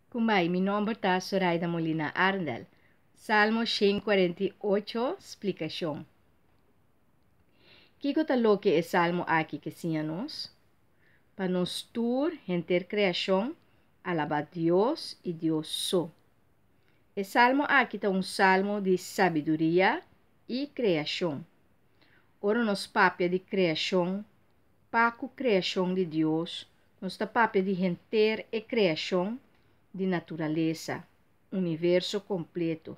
Kumai, mi nome está Zoraida Molina Arndel. Salmo 148, explicação. Kiko tá lo que é salmo aqui que sim nos? Para nos tur enter criação, alabar Deus e Deus só. O salmo aqui tá salmo de sabedoria e criação. Ora nos papia de criação, paco criação de Deus, nos tá papia de enter e criação de natureza, universo completo.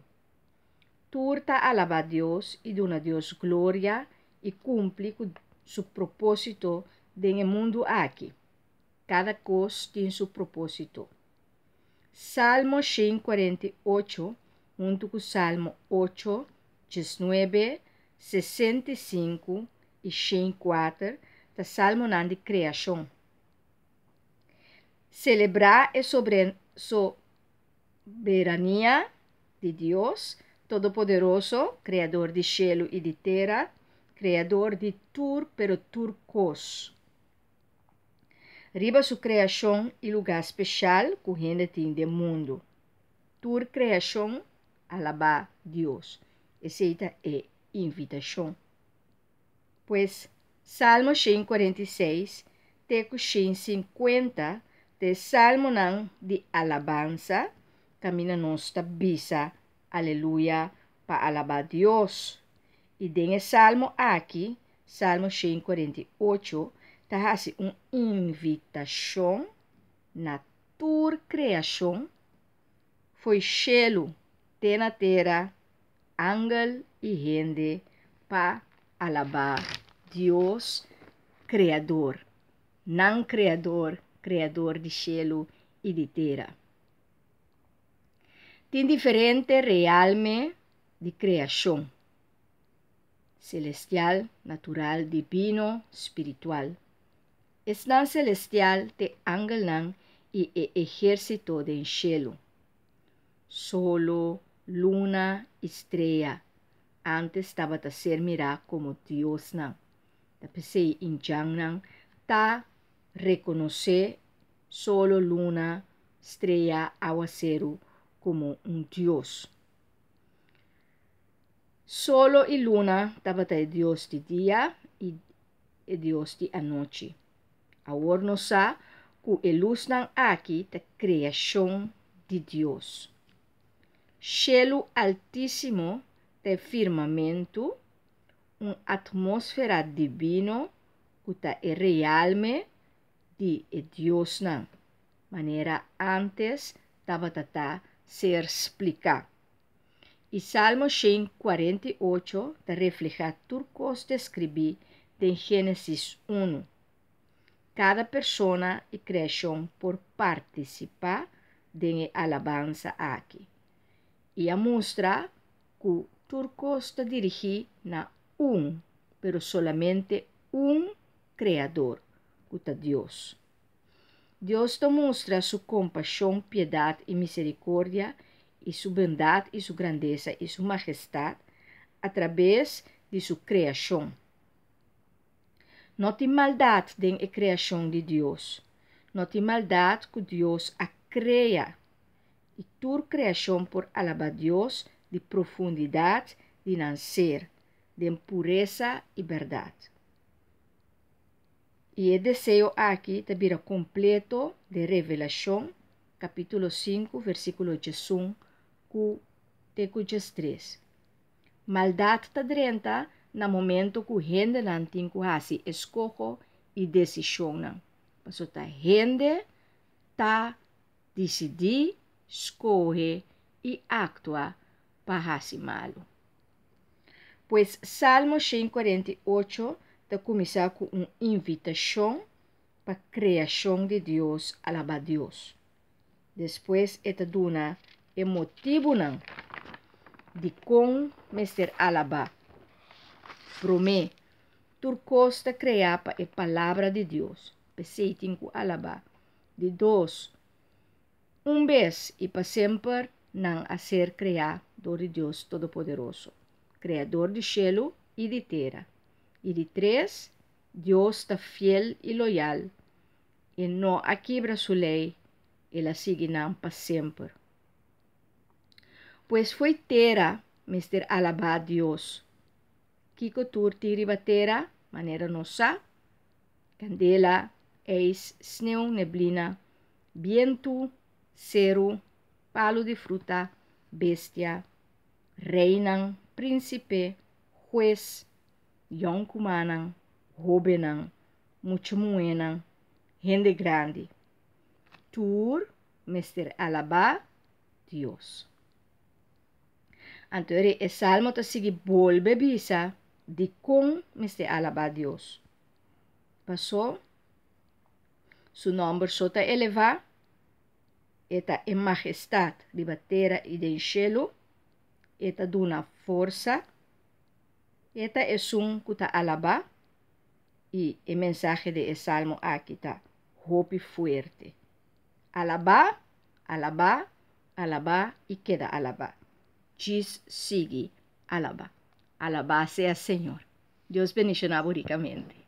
Turta alaba a Deus e dona a Deus glória e cumpre com seu propósito no mundo aqui. Cada coisa tem seu propósito. Salmo 148, junto com Salmo 8, 19, 65 e 104, da Salmo de criação. Celebrar a soberania de Deus, Todo-Poderoso, Criador de cielo e de terra, Criador de pero turcos. Riba sua criação e lugar especial que gente tem do mundo. Tur criação, alabar Deus. Essa é invitação. Pois, Salmo 146, teco 150, de Salmo de alabança, camina nossa bisa, aleluia, para alabar Deus. E dentro Salmo aqui, Salmo 148, está assim uma invitação na tua criação, foi cielo, na terra, ángel e gente, para alabar Deus, Criador, não Criador, Criador de cielo e de terra. Tem diferente realme de criação. Celestial, natural, divino, espiritual. Esnan celestial te ángel nan e ejército de cielo. Solo, luna, estrella. Antes estava a ser mirado como Deus nan. Depois em Jang nan ta reconocer solo, luna, estrella, aguacero como Deus. Solo e luna estava a Deus de dia e Deus de noite. Agora nós sabemos que a luz aqui é a criação de Deus. Cielo altíssimo é firmamento, uma atmosfera divina que é realme de Deus. Maneira antes estava a ser explicada. E Salmo 148 te refleja turcos de escrever de Gênesis 1. Cada pessoa e criação por participar de alabança aqui. E a mostra que turcos te dirige na pero solamente Criador, que é Deus. Deus te mostra sua compaixão, piedade e misericórdia, e sua bondade e sua grandeza e sua majestade através de sua criação. Não tem maldade na criação de Deus. Não tem maldade que Deus a cria. E tua criação por alabar Deus de profundidade, de nascer, de pureza e verdade. E o desejo aqui te vira completo de revelação, capítulo 5, versículo 1, teco 3. Maldade está drenta no momento que gente não tem que fazer escolha e decisão. Mas a gente está decidir, escolher e actuar para fazer malo. Pois Salmo 148 está começar com uma invitação para a criação de Deus, alabar Deus. Depois, esta dona é motivo de como Mr. alabar. Promete, turcos te criar para a palavra de Deus. Pensei tem que alabar. De dois, vez e para sempre, não a ser criado por Deus Todo-Poderoso, Criador de cielo e de terra. E de três, Deus está fiel e loyal, e não a quebra sua lei, ela seguirá para sempre. Pues foi terra, Mr. Alabá Deus. Kiko turti ribatera, maneira nossa, candela, eis, sneeuw, neblina, viento, cero, palo de fruta, bestia, reinan, príncipe, juez, yonkumanan, jovenan, mucho muenan, gente grande. Tur, Mr. Alabá, Dios. Antori, e salmo ta sigi bolbe bisa, di con Mr. Alabá Dios. Passou, su nombre sota eleva, eta em majestad ribatera e del cielo, eta duna força, eta es un kuta alaba, e o mensaje de salmo aqui tá, hope fuerte. Alabá, alabá, alabá e queda alabá. Diz sigue alabá. Alabá sea Senhor. Deus bendiga ricamente.